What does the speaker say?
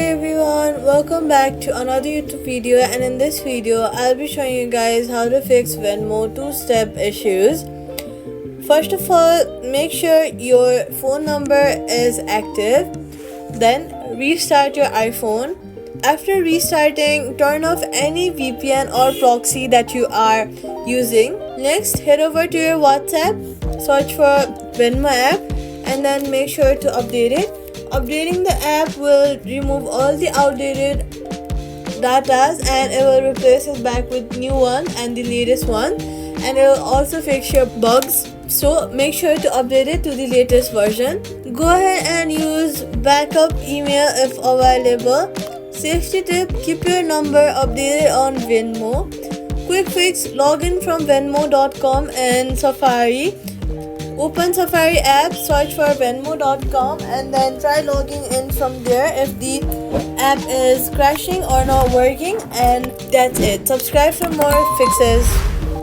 everyone, welcome back to another YouTube video, and in this video I'll be showing you guys how to fix Venmo two-step issues. First of all, make sure your phone number is active, then restart your iPhone. After restarting, turn off any VPN or proxy that you are using. Next, head over to your WhatsApp, search for Venmo app, and then make sure to update it. Updating the app will remove all the outdated datas and it will replace it back with new one and the latest one, and it will also fix your bugs, so make sure to update it to the latest version. Go ahead and use backup email if available. Safety tip: keep your number updated on Venmo. Quick fix: log in from venmo.com and Safari. Open Safari app, search for venmo.com, and then try logging in from there if the app is crashing or not working, and that's it. Subscribe for more fixes.